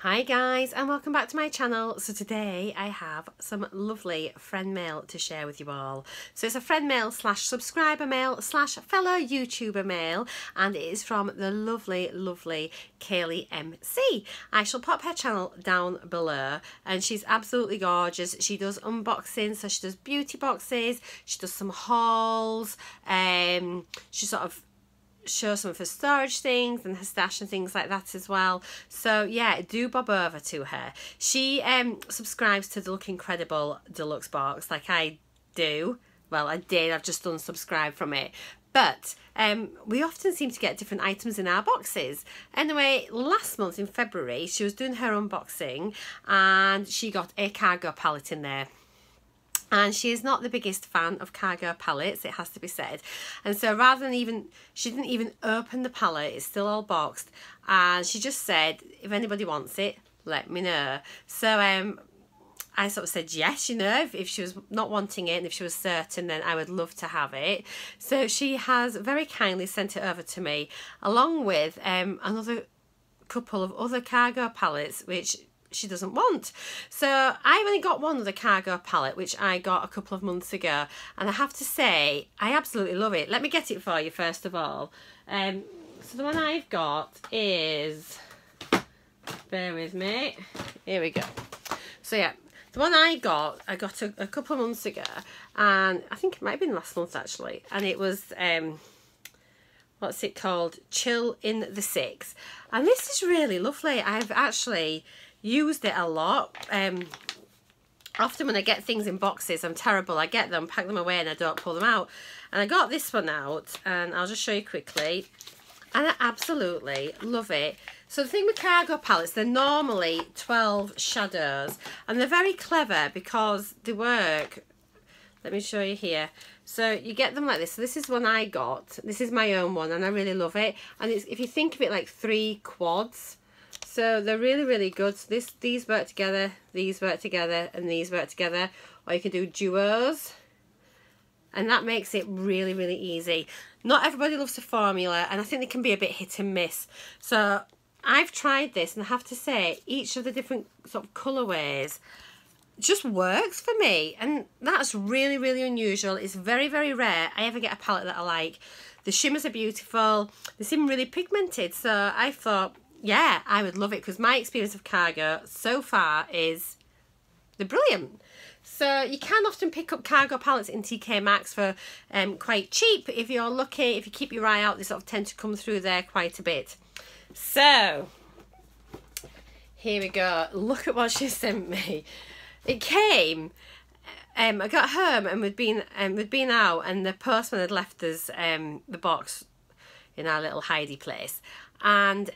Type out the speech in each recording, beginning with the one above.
Hi guys, and welcome back to my channel. So today I have some lovely friend mail to share with you all. So it's a friend mail slash subscriber mail slash fellow YouTuber mail, and it is from the lovely Kayleigh MC. I shall pop her channel down below, and she's absolutely gorgeous. She does unboxing, so she does beauty boxes, she does some hauls, she sort of show some of her storage things and her stash and things like that as well. So yeah, do bob over to her. She subscribes to the Look Incredible Deluxe box like I do. Well, I did, I've just unsubscribed from it. But we often seem to get different items in our boxes. Anyway, last month in February, she was doing her unboxing and she got a cargo pallet in there. And she is not the biggest fan of cargo pallets, it has to be said. And so rather than she didn't even open the pallet, it's still all boxed. And she just said, if anybody wants it, let me know. So I sort of said yes, you know, if she was not wanting it and if she was certain, then I would love to have it. So she has very kindly sent it over to me, along with another couple of other cargo pallets, which she doesn't want. So I've only got one other cargo pallet, which I got a couple of months ago, and I have to say I absolutely love it. Let me get it for you first of all. So the one I've got is, bear with me, here we go. So yeah, the one I got a couple of months ago, and I think it might have been last month actually, and it was what's it called, Chill in the Six, and this is really lovely. I've actually used it a lot. Often when I get things in boxes, I'm terrible. I get them, pack them away, and I don't pull them out. And I got this one out, and I'll just show you quickly. And I absolutely love it. So the thing with cargo pallets, they're normally 12 shadows, and they're very clever because they work. Let me show you here. So you get them like this. So this is one I got. This is my own one, and I really love it. And it's, if you think of it like 3 quads. So they're really good. So these work together, these work together, and these work together. Or you can do duos. And that makes it really easy. Not everybody loves the formula, and I think they can be a bit hit and miss. So I've tried this, and I have to say, each of the different sort of colourways just works for me. And that's really unusual. It's very rare I ever get a palette that I like. The shimmers are beautiful. They seem really pigmented. So I thought, yeah, I would love it, because my experience of cargo so far is they're brilliant. So you can often pick up cargo palettes in TK Maxx for quite cheap if you're lucky. If you keep your eye out, they sort of tend to come through there quite a bit. So here we go. Look at what she sent me. It came. I got home and we'd been out, and the postman had left us the box in our little hidey place. And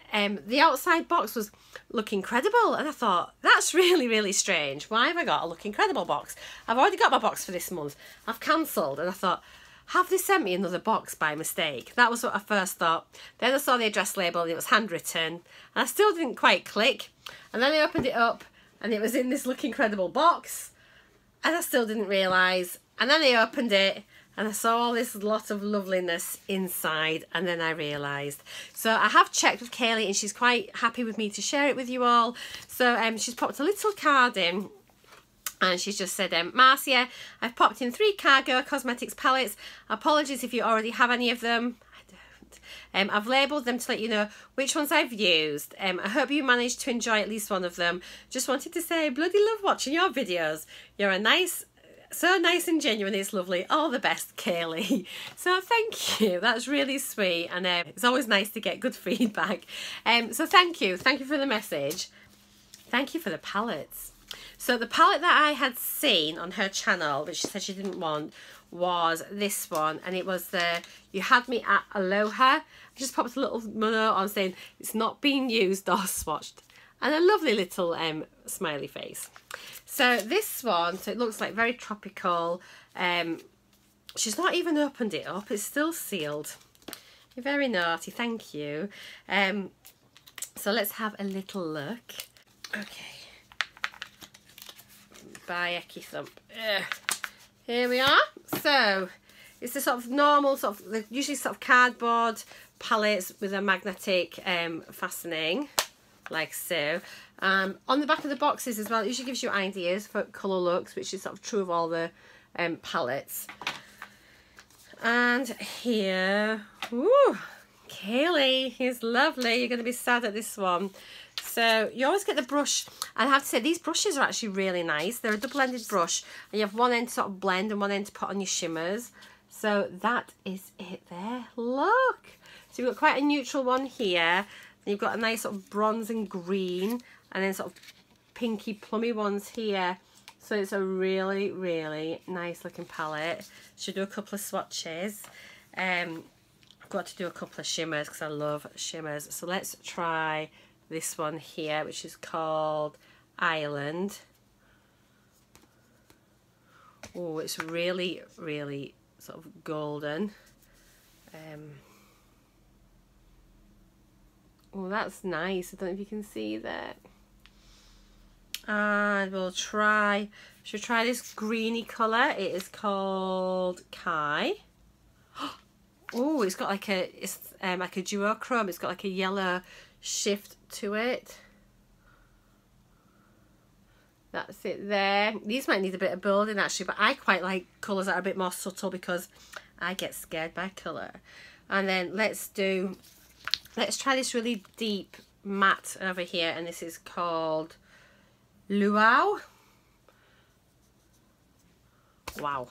the outside box was Look Incredible, and I thought, that's really strange. Why have I got a Look Incredible box? I've already got my box for this month. I've cancelled, and I thought, have they sent me another box by mistake? That was what I first thought. Then I saw the address label and it was handwritten, and I still didn't quite click. And then I opened it up and it was in this Look Incredible box, and I still didn't realise. And then I opened it and I saw all this lot of loveliness inside, and then I realised. So I have checked with Kayleigh, and she's quite happy with me to share it with you all. So she's popped a little card in, and she's just said, Marcia, I've popped in 3 cargo cosmetics palettes. Apologies if you already have any of them. I don't. I've labelled them to let you know which ones I've used. I hope you managed to enjoy at least one of them. Just wanted to say, bloody love watching your videos. You're so nice and genuine, it's lovely. All the best, Kayleigh. So thank you, that's really sweet, and it's always nice to get good feedback. So thank you for the message. Thank you for the palettes. So the palette that I had seen on her channel that she said she didn't want was this one, and it was the You Had Me at Aloha. I just popped a little note on saying it's not being used or swatched, and a lovely little smiley face. So this one, so it looks like very tropical. She's not even opened it up, it's still sealed. You're very naughty, thank you. So let's have a little look. Okay. Bye, Ecky Thump. Here we are. So it's the sort of normal, usually sort of cardboard palettes with a magnetic fastening. like so. On the back of the boxes as well, it usually gives you ideas for colour looks, which is sort of true of all the palettes. And here, ooh, Kayleigh is lovely. You're going to be sad at this one. So you always get the brush, and I have to say these brushes are actually really nice. They're a double-ended brush, and you have one end to sort of blend and one end to put on your shimmers. So that is it there. Look. So you've got quite a neutral one here. Then you've got a nice sort of bronze and green, and then sort of pinky plummy ones here. So it's a really, really nice looking palette. Should do a couple of swatches. I've got to do a couple of shimmers because I love shimmers. So let's try this one here, which is called Island. Oh, it's really, really sort of golden. Oh, that's nice. I don't know if you can see that. And we'll try, should try this greeny colour. It is called Kai. Oh, it's got like a, it's like a duochrome. It's got like a yellow shift to it. That's it there. These might need a bit of building actually, but I quite like colours that are a bit more subtle because I get scared by colour. And then let's try this really deep matte over here, and this is called Luau. Wow.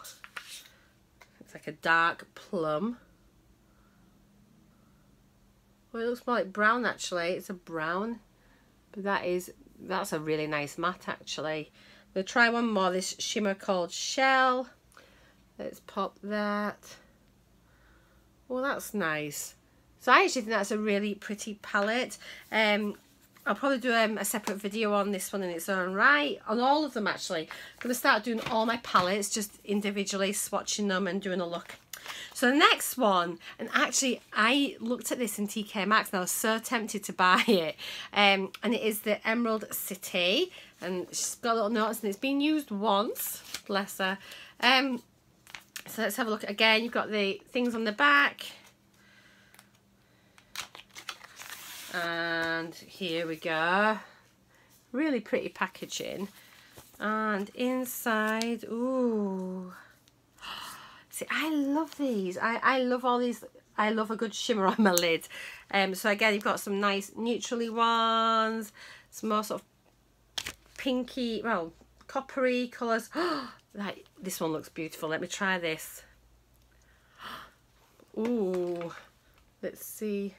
It's like a dark plum. Well, it looks more like brown actually. It's a brown, but that's a really nice matte actually. We'll try one more, this shimmer called Shell. Let's pop that. Well, that's nice. So I actually think that's a really pretty palette. I'll probably do a separate video on this one in its own right, on all of them actually. I'm going to start doing all my palettes, just individually swatching them and doing a look. So the next one, and actually I looked at this in TK Maxx and I was so tempted to buy it, and it is the Emerald City, and she's got a little notes and it's been used once, bless her. So let's have a look again. You've got the things on the back. And here we go, really pretty packaging, and inside, ooh, see, I love these. I love all these. I love a good shimmer on my lid. So again, you've got some nice neutrally ones, some more sort of pinky, well, coppery colours. Like, this one looks beautiful. Let me try this. Ooh, let's see.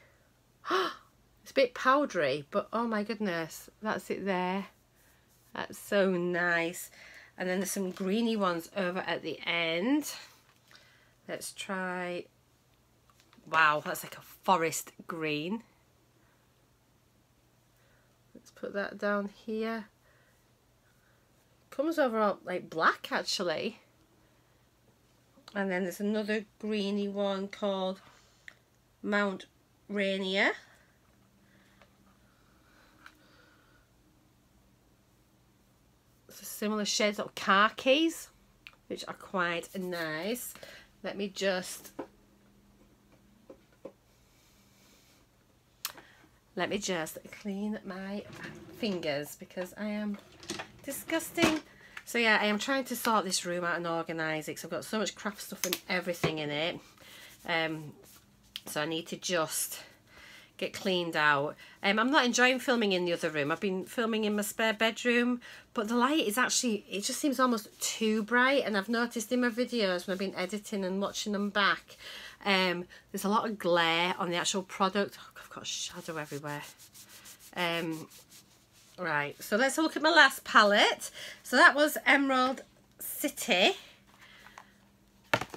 It's a bit powdery, but oh my goodness, that's it there. That's so nice. And then there's some greeny ones over at the end. Let's try, wow, that's like a forest green. Let's put that down here. Comes over all, like black actually. And then there's another greeny one called Mount Rainier. Similar shades of khakis, which are quite nice. Let me just clean my fingers because I am disgusting. So yeah, I am trying to sort this room out and organise it because I've got so much craft stuff and everything in it. So I need to just get cleaned out. I'm not enjoying filming in the other room. I've been filming in my spare bedroom, but the light is actually, it just seems almost too bright, and I've noticed in my videos when I've been editing and watching them back, there's a lot of glare on the actual product. Oh, I've got a shadow everywhere. Right, so let's have a look at my last palette. So that was Emerald City,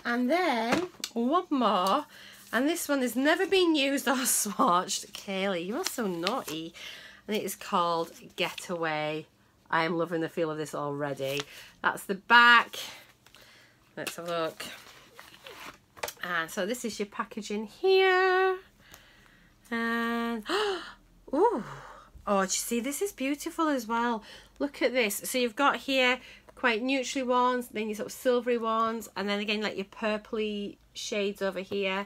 and then one more. And this one has never been used or swatched. Kayleigh, you are so naughty. And it is called Getaway. I am loving the feel of this already. That's the back. Let's have a look. And so this is your packaging here. And, ooh. Oh, do you see? This is beautiful as well. Look at this. So you've got here quite neutrally ones, then your sort of silvery ones, and then again like your purpley shades over here.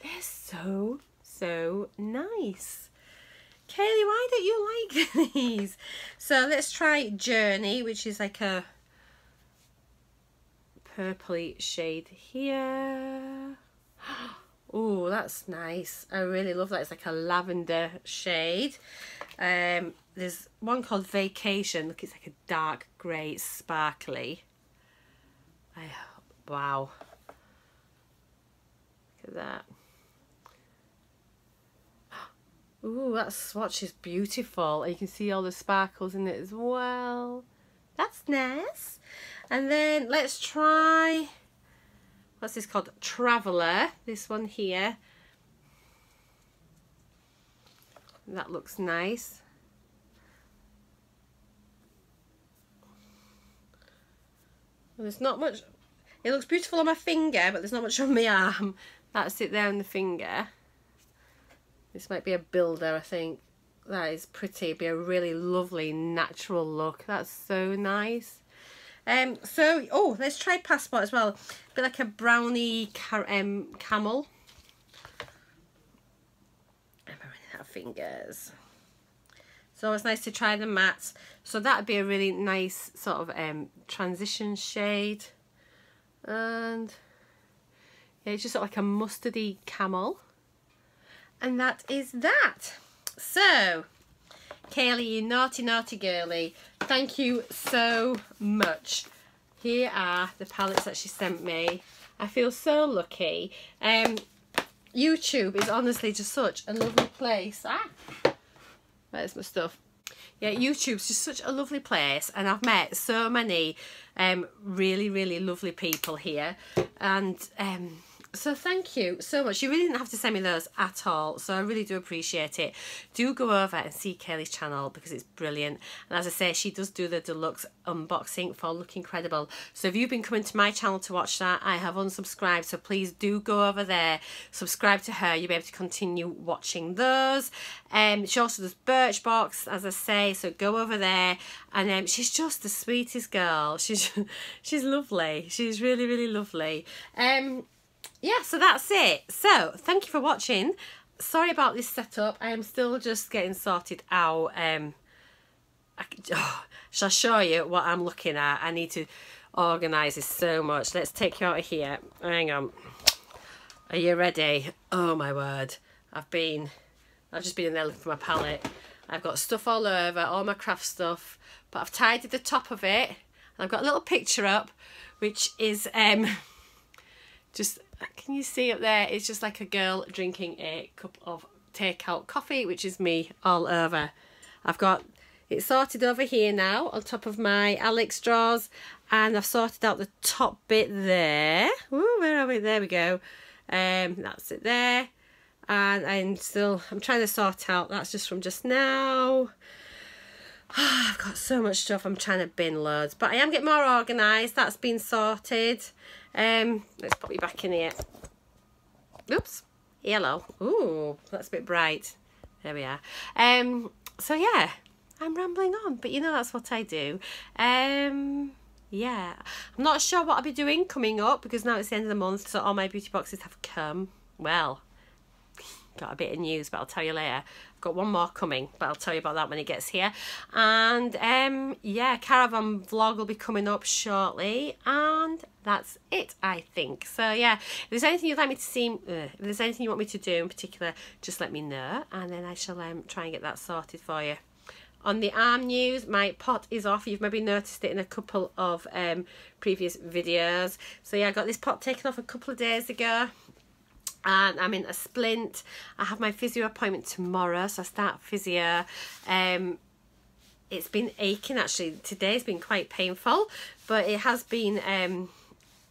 They're so nice. Kayleigh, why don't you like these? So let's try Journey, which is like a purpley shade here. Oh, that's nice. I really love that. It's like a lavender shade. There's one called Vacation. Look, it's like a dark grey, sparkly. Wow. Look at that. Ooh, that swatch is beautiful. And you can see all the sparkles in it as well. That's nice. And then let's try, what's this called? Traveller. This one here. That looks nice. There's not much. It looks beautiful on my finger, but there's not much on my arm. That's it there on the finger. This might be a builder, I think. That is pretty. It'd be a really lovely natural look. That's so nice. Oh, let's try Passport as well. A bit like a brownie camel. I'm running out of fingers. So it's nice to try the mattes. So that would be a really nice sort of transition shade. And yeah, it's just sort of like a mustardy camel. And that is that. So, Kayleigh, you naughty, naughty girly, thank you so much. Here are the palettes that she sent me. I feel so lucky. YouTube is honestly just such a lovely place. Where's my stuff? Yeah, YouTube's just such a lovely place, and I've met so many really, really lovely people here. And so thank you so much. You really didn't have to send me those at all, so I really do appreciate it. Do go over and see Kayleigh's channel because it's brilliant. And as I say, she does do the deluxe unboxing for Look Incredible. So if you've been coming to my channel to watch that, I have unsubscribed, so please do go over there, subscribe to her. You'll be able to continue watching those. She also does Birchbox, as I say, so go over there. And she's just the sweetest girl. She's lovely. She's really, really lovely. Yeah, so that's it. So thank you for watching. Sorry about this setup. I am still just getting sorted out. Shall I show you what I'm looking at? I need to organise this so much. Let's take you out of here. Hang on. Are you ready? Oh my word. I've just been in there looking for my palette. I've got stuff all over, all my craft stuff, but I've tidied the top of it. And I've got a little picture up, which is just, can you see up there? It's just like a girl drinking a cup of takeout coffee, which is me all over. I've got it sorted over here now on top of my Alex drawers, and I've sorted out the top bit there. Ooh, where are we? There we go. That's it there. And I'm trying to sort out, that's just from just now. I've got so much stuff. I'm trying to bin loads, but I am getting more organised. That's been sorted. Let's pop you back in here. Oops, yellow. Ooh, that's a bit bright. There we are. So yeah, I'm rambling on, but you know that's what I do. Yeah, I'm not sure what I'll be doing coming up because now it's the end of the month, so all my beauty boxes have come. Well, got a bit of news, but I'll tell you later. I've got one more coming, but I'll tell you about that when it gets here. And yeah, caravan vlog will be coming up shortly, and that's it, I think. So yeah, if there's anything you'd like me to see, if there's anything you want me to do in particular, just let me know, and then I shall try and get that sorted for you. On the arm news, my pot is off. You've maybe noticed it in a couple of previous videos. So yeah, I got this pot taken off a couple of days ago. And I'm in a splint. I have my physio appointment tomorrow, so I start physio. It's been aching actually. Today's been quite painful, but it has been,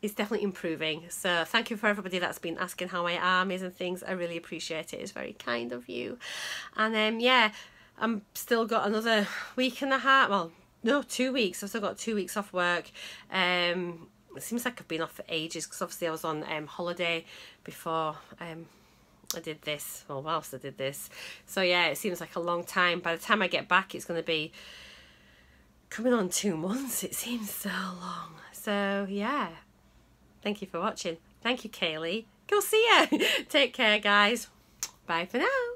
it's definitely improving. So thank you for everybody that's been asking how my arm is and things. I really appreciate it. It's very kind of you. And yeah, I'm still got another week and a half, well, no, 2 weeks. I've still got 2 weeks off work. It seems like I've been off for ages because obviously I was on holiday before I did this, or whilst I did this. So yeah, it seems like a long time. By the time I get back, it's going to be coming on 2 months. It seems so long. So yeah, thank you for watching. Thank you, Kayleigh. Go see ya. Take care, guys. Bye for now.